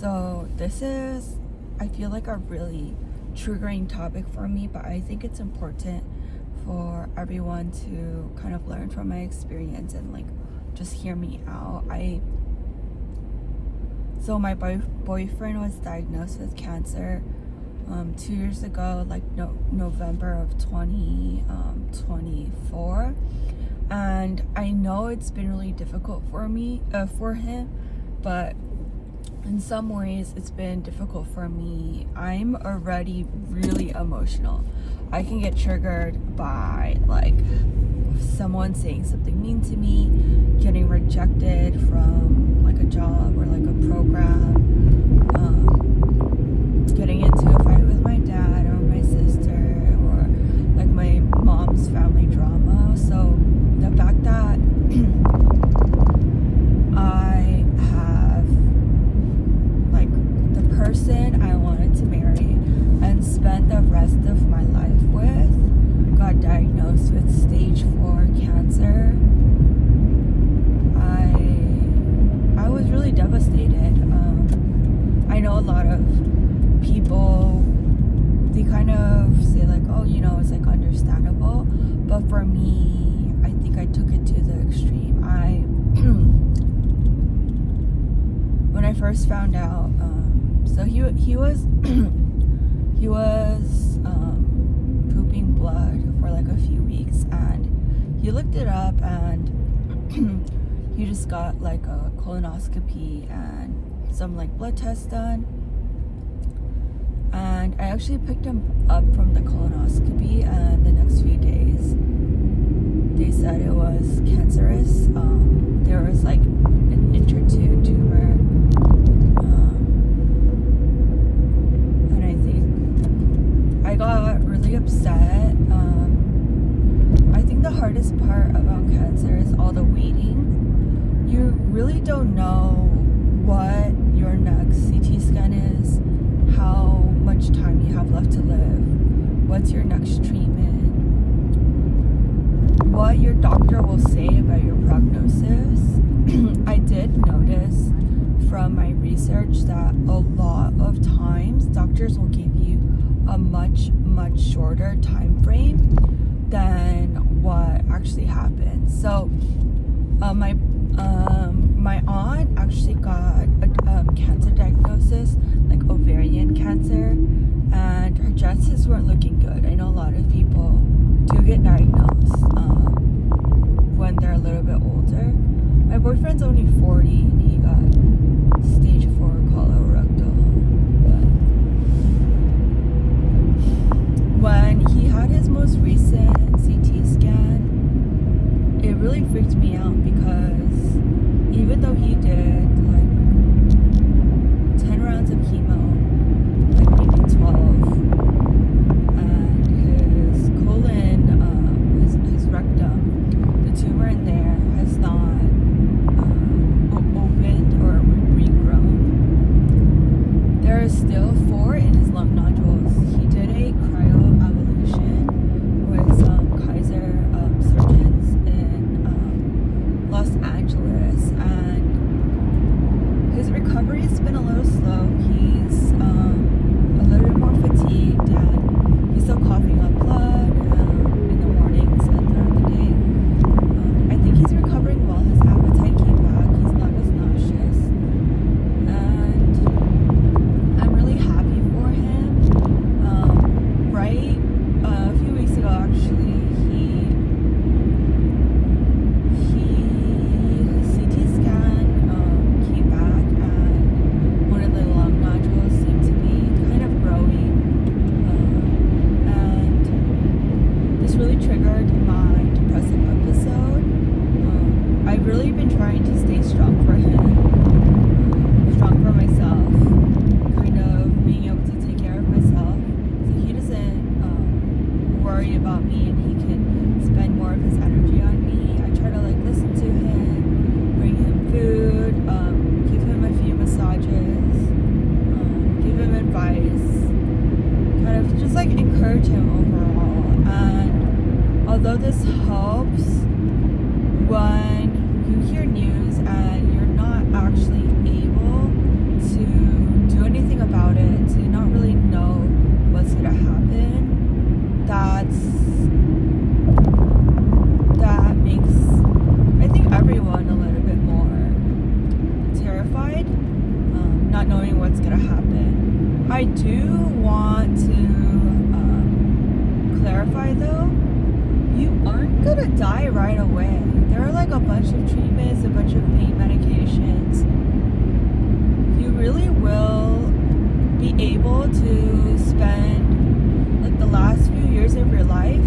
So this is, I feel like, a really triggering topic for me, but I think it's important for everyone to kind of learn from my experience and like just hear me out. So my boyfriend was diagnosed with cancer 2 years ago, like November of 2024, and I know it's been really difficult for him, but in some ways it's been difficult for me. I'm already really emotional. I can get triggered by like someone saying something mean to me, getting rejected from like a job or like a program, getting into a fight with my dad or my sister, or like my mom's family drama. So the fact that I have like the person I wanted to marry and spend the rest of my life with got diagnosed with stage 4 cancer, I was really devastated. I know a lot of people, they kind of say like, oh, it's like understandable, but for me, I think I took it to the extreme. When I first found out, so he was he was pooping blood for like a few weeks, and he looked it up, and he just got like a colonoscopy and some like blood tests done. And I actually picked him up from the colonoscopy, and the next few days they said it was cancerous. There was like an intertube tumor, and I think I got really upset. I think the hardest part about cancer is all the waiting. You really don't know what your next CT scan is, how much time you have left to live, what's your next treatment, what your doctor will say about your prognosis. I did notice from my research that a lot of times doctors will give you a much shorter time frame than what actually happens. So my aunt actually got a cancer diagnosis, like ovarian cancer, and her chances weren't looking good. I know a lot of people do get diagnosed when they're a little bit older. My boyfriend's only 40 and he got stage 4 colorectal. But when he had his most recent CT scan, it really freaked me out, because even though he did like 10 rounds of chemo, like maybe 12, and his colon, his rectum, the tumor in there has not opened or regrown. There are still 4 in his lung nodules. He did a cryoablation with some Kaiser surgeons in Los Angeles, and his recovery has been a little slow. He's a little bit more fatigued, and he's still coughing up blood in the mornings and throughout the day. I think he's recovering well. His appetite came back. He's not as nauseous, and I'm really happy for him. Right a few weeks ago, actually, his CT scan came back, and one of the lung nodules seemed to be kind of growing, and this really triggered my depressive episode. I've really been trying to stay strong for him, strong for myself, kind of being able to take care of myself so he doesn't worry about me, and he can spend more of his energy on me. I try to like listen to him, bring him food, give him a few massages, give him advice, kind of just like encourage him overall. And although this helps, when you hear news and you're not actually able to not knowing what's gonna happen. I do want to clarify though, you aren't gonna die right away. There are like a bunch of treatments, a bunch of pain medications. You really will be able to spend like the last few years of your life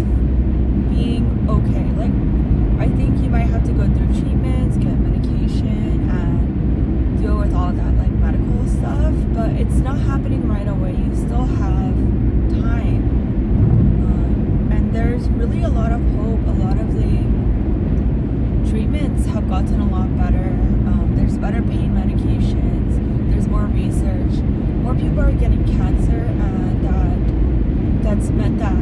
being okay. Like, I think you might have to go through treatments, get medication, and deal with all that like medical stuff, but it's not happening right away. You still have time. And there's really a lot of hope. A lot of the treatments have gotten a lot better. There's better pain medications. There's more research. More people are getting cancer, and that's meant that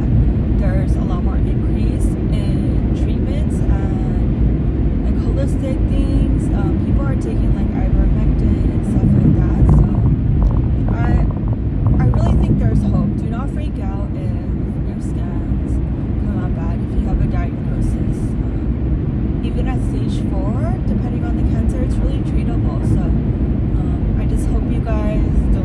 there's a lot more increase in treatments and like holistic things. People are taking like ivermectin and stuff like that. So I really think there's hope. Do not freak out if your scans come out bad, if you have a diagnosis. Even at stage 4, depending on the cancer, it's really treatable. So I just hope you guys don't